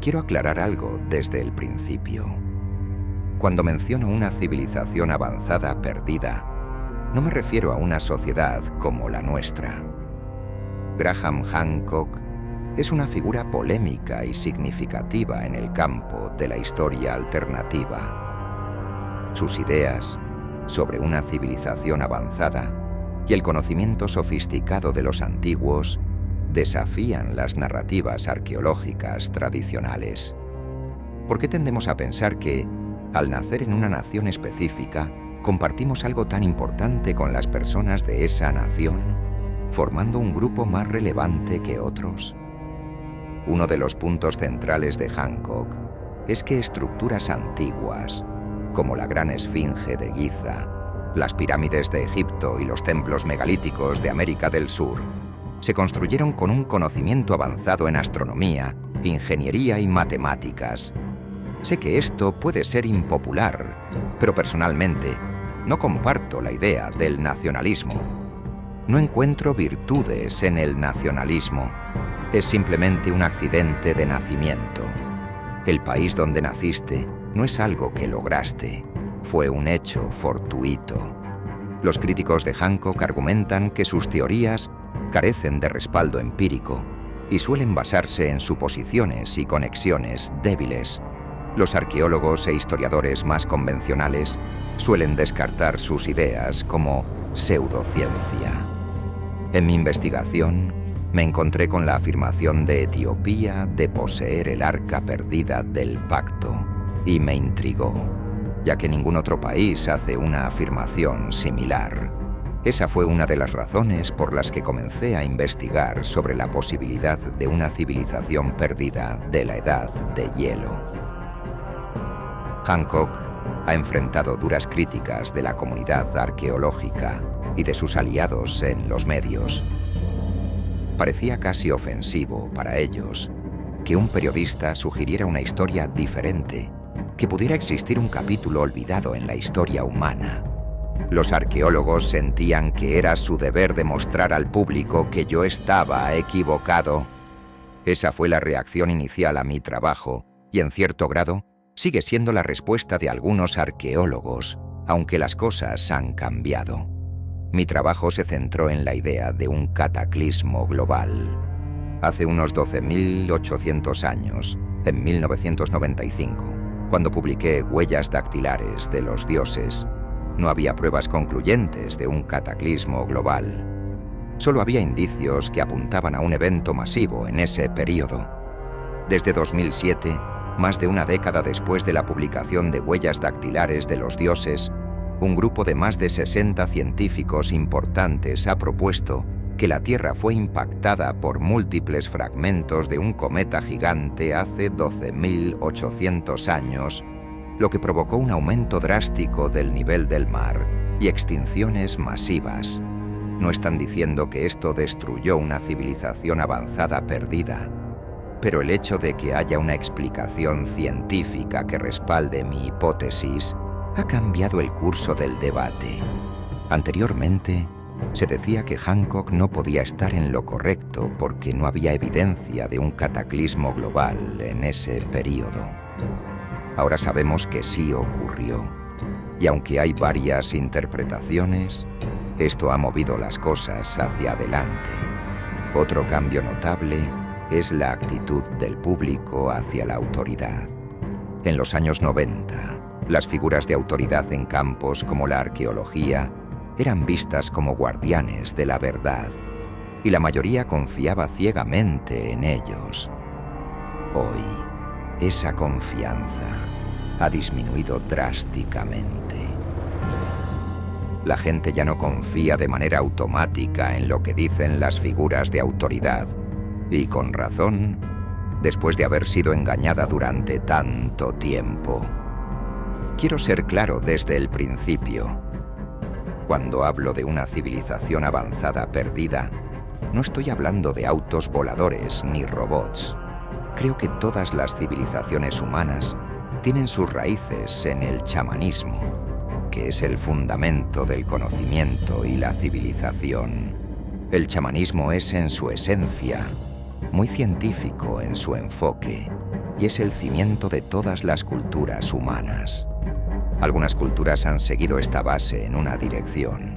quiero aclarar algo desde el principio. Cuando menciono una civilización avanzada perdida, no me refiero a una sociedad como la nuestra. Graham Hancock es una figura polémica y significativa en el campo de la historia alternativa. Sus ideas sobre una civilización avanzada y el conocimiento sofisticado de los antiguos desafían las narrativas arqueológicas tradicionales. ¿Por qué tendemos a pensar que, al nacer en una nación específica, compartimos algo tan importante con las personas de esa nación, formando un grupo más relevante que otros? Uno de los puntos centrales de Hancock es que estructuras antiguas, como la Gran Esfinge de Giza, las pirámides de Egipto y los templos megalíticos de América del Sur, se construyeron con un conocimiento avanzado en astronomía, ingeniería y matemáticas. Sé que esto puede ser impopular, pero personalmente no comparto la idea del nacionalismo. No encuentro virtudes en el nacionalismo. Es simplemente un accidente de nacimiento. El país donde naciste no es algo que lograste, fue un hecho fortuito. Los críticos de Hancock argumentan que sus teorías carecen de respaldo empírico y suelen basarse en suposiciones y conexiones débiles. Los arqueólogos e historiadores más convencionales suelen descartar sus ideas como pseudociencia. En mi investigación, me encontré con la afirmación de Etiopía de poseer el arca perdida del pacto y me intrigó, ya que ningún otro país hace una afirmación similar. Esa fue una de las razones por las que comencé a investigar sobre la posibilidad de una civilización perdida de la Edad de Hielo. Hancock ha enfrentado duras críticas de la comunidad arqueológica y de sus aliados en los medios. Parecía casi ofensivo para ellos que un periodista sugiriera una historia diferente, que pudiera existir un capítulo olvidado en la historia humana. Los arqueólogos sentían que era su deber demostrar al público que yo estaba equivocado. Esa fue la reacción inicial a mi trabajo y, en cierto grado, sigue siendo la respuesta de algunos arqueólogos, aunque las cosas han cambiado. Mi trabajo se centró en la idea de un cataclismo global. Hace unos 12.800 años, en 1995, cuando publiqué Huellas dactilares de los dioses, no había pruebas concluyentes de un cataclismo global. Solo había indicios que apuntaban a un evento masivo en ese período. Desde 2007, más de una década después de la publicación de Huellas dactilares de los dioses, un grupo de más de 60 científicos importantes ha propuesto que la Tierra fue impactada por múltiples fragmentos de un cometa gigante hace 12.800 años, lo que provocó un aumento drástico del nivel del mar y extinciones masivas. No están diciendo que esto destruyó una civilización avanzada perdida, pero el hecho de que haya una explicación científica que respalde mi hipótesis ha cambiado el curso del debate. Anteriormente, se decía que Hancock no podía estar en lo correcto porque no había evidencia de un cataclismo global en ese período. Ahora sabemos que sí ocurrió, y aunque hay varias interpretaciones, esto ha movido las cosas hacia adelante. Otro cambio notable es la actitud del público hacia la autoridad. En los años 90, las figuras de autoridad en campos como la arqueología eran vistas como guardianes de la verdad, y la mayoría confiaba ciegamente en ellos. Hoy, esa confianza ha disminuido drásticamente. La gente ya no confía de manera automática en lo que dicen las figuras de autoridad, y con razón, después de haber sido engañada durante tanto tiempo. Quiero ser claro desde el principio. Cuando hablo de una civilización avanzada perdida, no estoy hablando de autos voladores ni robots. Creo que todas las civilizaciones humanas tienen sus raíces en el chamanismo, que es el fundamento del conocimiento y la civilización. El chamanismo es en su esencia muy científico en su enfoque y es el cimiento de todas las culturas humanas. Algunas culturas han seguido esta base en una dirección,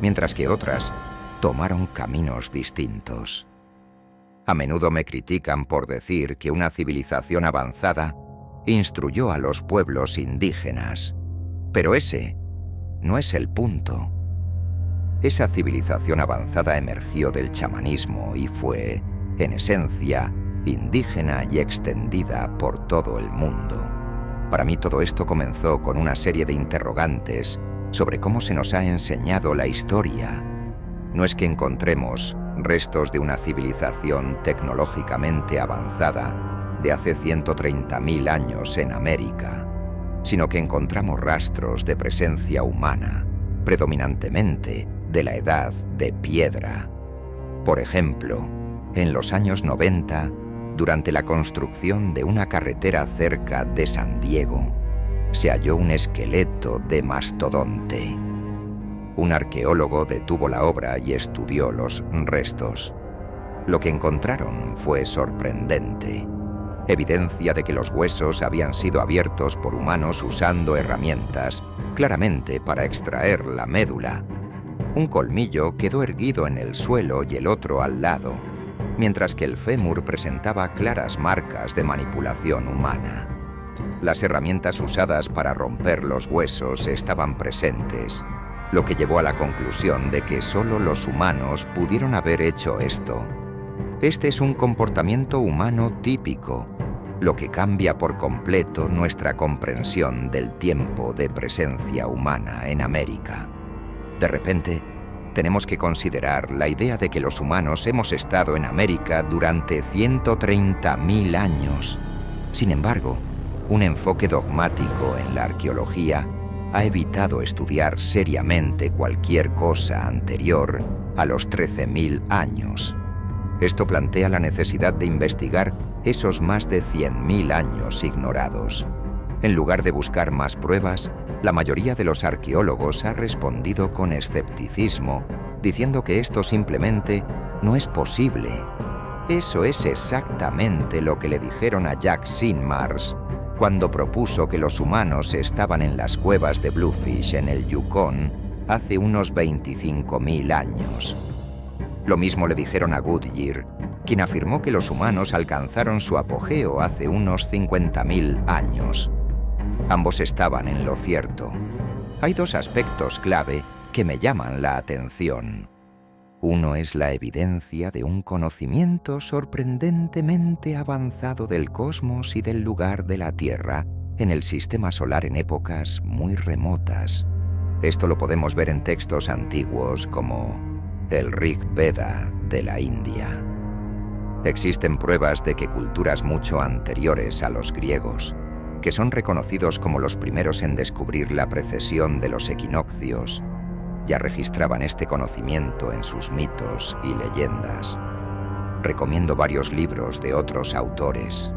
mientras que otras tomaron caminos distintos. A menudo me critican por decir que una civilización avanzada instruyó a los pueblos indígenas, pero ese no es el punto. Esa civilización avanzada emergió del chamanismo y fue, en esencia, indígena y extendida por todo el mundo. Para mí todo esto comenzó con una serie de interrogantes sobre cómo se nos ha enseñado la historia. No es que encontremos restos de una civilización tecnológicamente avanzada de hace 130.000 años en América, sino que encontramos rastros de presencia humana, predominantemente de la edad de piedra. Por ejemplo, en los años 90, durante la construcción de una carretera cerca de San Diego, se halló un esqueleto de mastodonte. Un arqueólogo detuvo la obra y estudió los restos. Lo que encontraron fue sorprendente. Evidencia de que los huesos habían sido abiertos por humanos usando herramientas, claramente para extraer la médula. Un colmillo quedó erguido en el suelo y el otro al lado, mientras que el fémur presentaba claras marcas de manipulación humana. Las herramientas usadas para romper los huesos estaban presentes, lo que llevó a la conclusión de que solo los humanos pudieron haber hecho esto. Este es un comportamiento humano típico, lo que cambia por completo nuestra comprensión del tiempo de presencia humana en América. De repente, tenemos que considerar la idea de que los humanos hemos estado en América durante 130.000 años. Sin embargo, un enfoque dogmático en la arqueología ha evitado estudiar seriamente cualquier cosa anterior a los 13.000 años. Esto plantea la necesidad de investigar esos más de 100.000 años ignorados. En lugar de buscar más pruebas, la mayoría de los arqueólogos ha respondido con escepticismo, diciendo que esto simplemente no es posible. Eso es exactamente lo que le dijeron a Jack Sinmars cuando propuso que los humanos estaban en las cuevas de Bluefish en el Yukon hace unos 25.000 años. Lo mismo le dijeron a Goodyear, quien afirmó que los humanos alcanzaron su apogeo hace unos 50.000 años. Ambos estaban en lo cierto. Hay dos aspectos clave que me llaman la atención. Uno es la evidencia de un conocimiento sorprendentemente avanzado del cosmos y del lugar de la Tierra en el sistema solar en épocas muy remotas. Esto lo podemos ver en textos antiguos como el Rig Veda de la India. Existen pruebas de que culturas mucho anteriores a los griegos, que son reconocidos como los primeros en descubrir la precesión de los equinoccios, ya registraban este conocimiento en sus mitos y leyendas. Recomiendo varios libros de otros autores.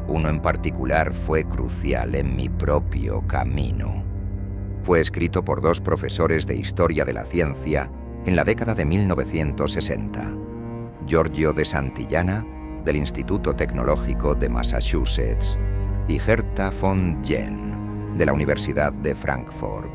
Uno en particular fue crucial en mi propio camino. Fue escrito por dos profesores de Historia de la Ciencia en la década de 1960. Giorgio de Santillana, del Instituto Tecnológico de Massachusetts, y Herta von Jen, de la Universidad de Frankfurt.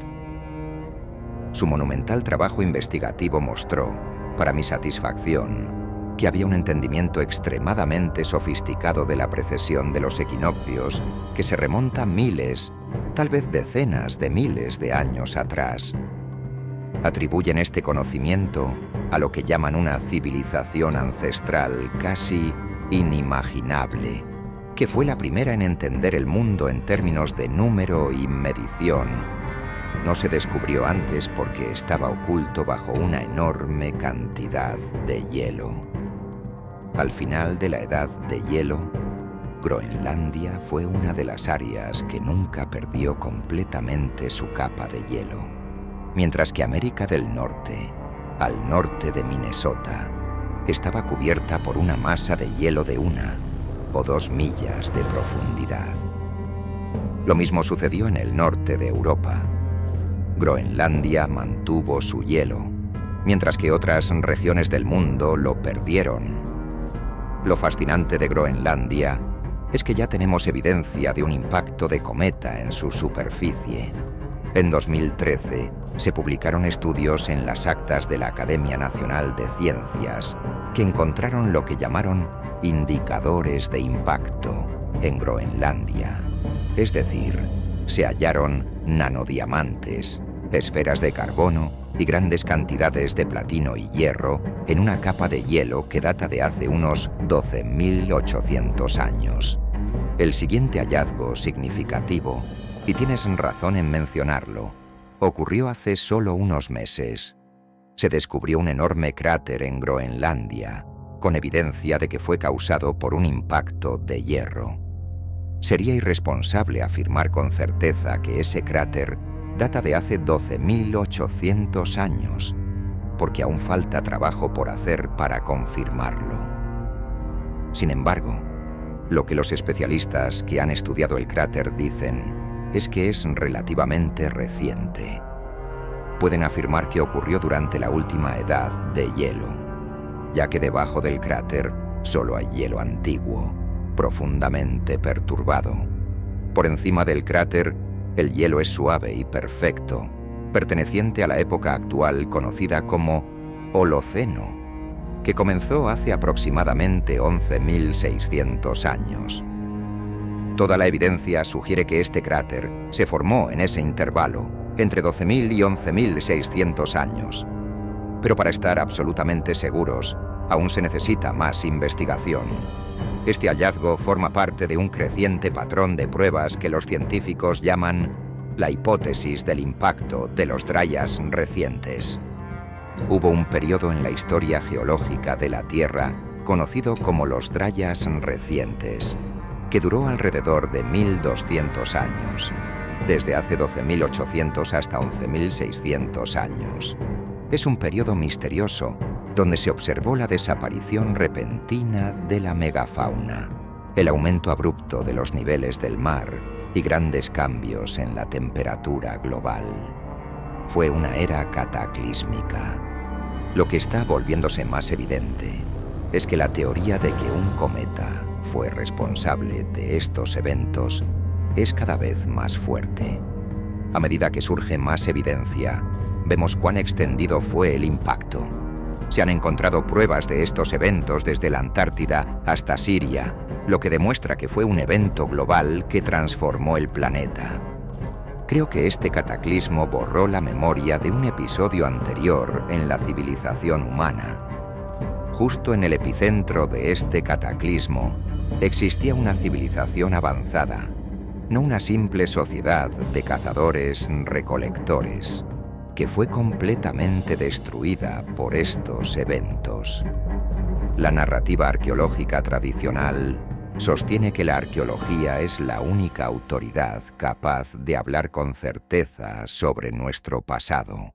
Su monumental trabajo investigativo mostró, para mi satisfacción, que había un entendimiento extremadamente sofisticado de la precesión de los equinoccios que se remonta miles, tal vez decenas de miles de años atrás. Atribuyen este conocimiento a lo que llaman una civilización ancestral casi inimaginable, que fue la primera en entender el mundo en términos de número y medición. No se descubrió antes porque estaba oculto bajo una enorme cantidad de hielo. Al final de la edad de hielo, Groenlandia fue una de las áreas que nunca perdió completamente su capa de hielo, mientras que América del Norte, al norte de Minnesota, estaba cubierta por una masa de hielo de 1 o 2 millas de profundidad. Lo mismo sucedió en el norte de Europa. Groenlandia mantuvo su hielo, mientras que otras regiones del mundo lo perdieron. Lo fascinante de Groenlandia es que ya tenemos evidencia de un impacto de cometa en su superficie. En 2013 se publicaron estudios en las actas de la Academia Nacional de Ciencias que encontraron lo que llamaron indicadores de impacto en Groenlandia. Es decir, se hallaron nanodiamantes, esferas de carbono y grandes cantidades de platino y hierro en una capa de hielo que data de hace unos 12.800 años. El siguiente hallazgo significativo, y tienes razón en mencionarlo, ocurrió hace solo unos meses. Se descubrió un enorme cráter en Groenlandia, con evidencia de que fue causado por un impacto de hierro. Sería irresponsable afirmar con certeza que ese cráter data de hace 12.800 años, porque aún falta trabajo por hacer para confirmarlo. Sin embargo, lo que los especialistas que han estudiado el cráter dicen es que es relativamente reciente. Pueden afirmar que ocurrió durante la última edad de hielo, ya que debajo del cráter solo hay hielo antiguo, profundamente perturbado. Por encima del cráter, el hielo es suave y perfecto, perteneciente a la época actual conocida como Holoceno, que comenzó hace aproximadamente 11.600 años. Toda la evidencia sugiere que este cráter se formó en ese intervalo, entre 12.000 y 11.600 años. Pero para estar absolutamente seguros, aún se necesita más investigación. Este hallazgo forma parte de un creciente patrón de pruebas que los científicos llaman la hipótesis del impacto de los Dryas recientes. Hubo un periodo en la historia geológica de la Tierra conocido como los Dryas recientes, que duró alrededor de 1.200 años, desde hace 12.800 hasta 11.600 años. Es un periodo misterioso donde se observó la desaparición repentina de la megafauna, el aumento abrupto de los niveles del mar y grandes cambios en la temperatura global. Fue una era cataclísmica. Lo que está volviéndose más evidente es que la teoría de que un cometa fue responsable de estos eventos es cada vez más fuerte. A medida que surge más evidencia, vemos cuán extendido fue el impacto. Se han encontrado pruebas de estos eventos desde la Antártida hasta Siria, lo que demuestra que fue un evento global que transformó el planeta. Creo que este cataclismo borró la memoria de un episodio anterior en la civilización humana. Justo en el epicentro de este cataclismo existía una civilización avanzada, no una simple sociedad de cazadores-recolectores, que fue completamente destruida por estos eventos. La narrativa arqueológica tradicional sostiene que la arqueología es la única autoridad capaz de hablar con certeza sobre nuestro pasado.